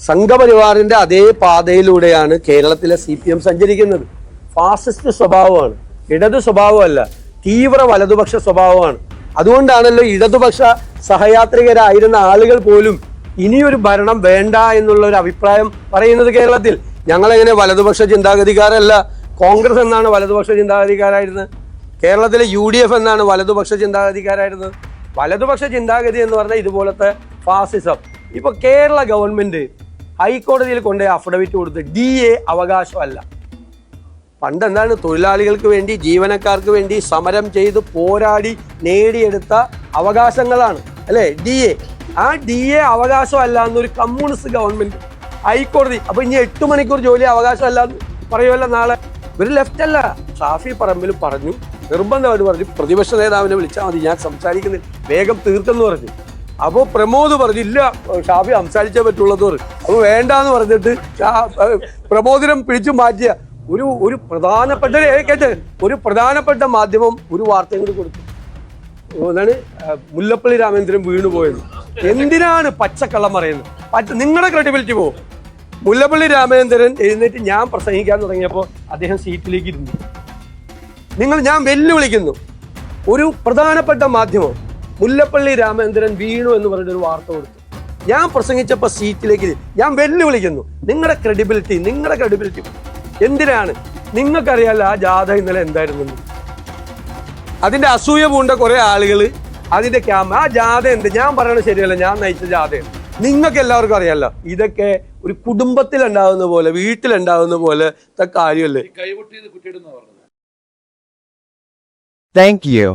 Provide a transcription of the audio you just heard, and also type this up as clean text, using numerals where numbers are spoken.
സംഘപരിവാറിന്റെ അതേ പാതയിലൂടെയാണ് കേരളത്തിലെ CPM സഞ്ചരിക്കുന്നത്. ഫാസിസ്റ്റ് സ്വഭാവമാണ്, ഇടതു സ്വഭാവമല്ല, തീവ്ര വലതുപക്ഷ സ്വഭാവമാണ്. അതുകൊണ്ടാണല്ലോ ഇടതുപക്ഷ സഹയാത്രികരായിരുന്ന ആളുകൾ പോലും ഇനിയൊരു ഭരണം വേണ്ട എന്നുള്ള ഒരു അഭിപ്രായം പറയുന്നത് കേരളത്തിൽ. ഞങ്ങളെങ്ങനെ വലതുപക്ഷ ചിന്താഗതിക്കാരല്ല. കോൺഗ്രസ് എന്നാണ് വലതുപക്ഷ ചിന്താഗതിക്കാരായിരുന്നത്. കേരളത്തിലെ UDF എന്നാണ് വലതുപക്ഷ ചിന്താഗതിക്കാരായിരുന്നത്. വലതുപക്ഷ ചിന്താഗതി എന്ന് പറഞ്ഞാൽ ഇതുപോലത്തെ ഫാസിസം. ഇപ്പൊ കേരള ഗവൺമെന്റ് ഹൈക്കോടതിയിൽ കൊണ്ടുപോയി അഫിഡവിറ്റ് കൊടുത്ത് DA അവകാശമല്ല. പണ്ട് എന്താണ്, തൊഴിലാളികൾക്ക് വേണ്ടി, ജീവനക്കാർക്ക് വേണ്ടി സമരം ചെയ്ത് പോരാടി നേടിയെടുത്ത അവകാശങ്ങളാണ് അല്ലേ DA. ആ DA അവകാശമല്ല എന്നൊരു കമ്മ്യൂണിസ്റ്റ് ഗവൺമെന്റ് ഹൈക്കോടതി. അപ്പൊ ഇനി 8 മണിക്കൂർ ജോലി അവകാശമല്ല എന്ന് പറയുമല്ലോ നാളെ. ഒരു ലെഫ്റ്റ് അല്ല, ഷാഫി പറമ്പിൽ പറഞ്ഞു, നിർബന്ധമായിട്ട് പറഞ്ഞു, പ്രതിപക്ഷ നേതാവിനെ വിളിച്ചാൽ മതി, ഞാൻ സംസാരിക്കുന്നില്ല, വേഗം തീർത്തെന്ന് പറഞ്ഞു. അപ്പോൾ പ്രമോദ് പറഞ്ഞു ഇല്ല, ഷാഫി സംസാരിച്ചേ പറ്റുള്ളത് പറഞ്ഞു. അപ്പോൾ വേണ്ടാന്ന് പറഞ്ഞിട്ട് പ്രമോദിനം പിടിച്ചു മാറ്റിയ ഒരു പ്രധാനപ്പെട്ട മാധ്യമം ഒരു വാർത്തയും കൂടി കൊടുത്തു. എന്താണ്, മുല്ലപ്പള്ളി രാമചന്ദ്രൻ വീണുപോയെന്ന്. എന്തിനാണ് പച്ചക്കള്ളം പറയുന്നത്? നിങ്ങളുടെ ക്രെഡിബിലിറ്റി പോകും. മുല്ലപ്പള്ളി രാമചന്ദ്രൻ എഴുന്നേറ്റ് ഞാൻ പ്രസംഗിക്കാൻ തുടങ്ങിയപ്പോൾ അദ്ദേഹം സീറ്റിലേക്ക് ഇരുന്നു. ഞാൻ വെല്ലുവിളിക്കുന്നു, ഒരു പ്രധാനപ്പെട്ട മാധ്യമം മുല്ലപ്പള്ളി രാമചന്ദ്രൻ വീണു എന്ന് പറഞ്ഞൊരു വാർത്ത കൊടുത്തു. ഞാൻ പ്രസംഗിച്ചപ്പോൾ സീറ്റിലേക്ക് ഞാൻ വെല്ലുവിളിക്കുന്നു. നിങ്ങളുടെ ക്രെഡിബിലിറ്റി എന്തിനാണ്? നിങ്ങൾക്കറിയാലോ ആ ജാഥ ഇന്നലെ എന്തായിരുന്നു. അതിന്റെ അസൂയ പൂണ്ട കുറെ ആളുകൾ അതിന്റെ ആ ജാഥ എന്ത്, ഞാൻ പറയണത് ശരിയല്ല, ഞാൻ നയിച്ച ജാഥയാണ്. നിങ്ങൾക്ക് എല്ലാവർക്കും അറിയാലോ. ഇതൊക്കെ ഒരു കുടുംബത്തിലുണ്ടാവുന്ന പോലെ, വീട്ടിലുണ്ടാവുന്ന പോലെ കാര്യമല്ലേ. Thank you.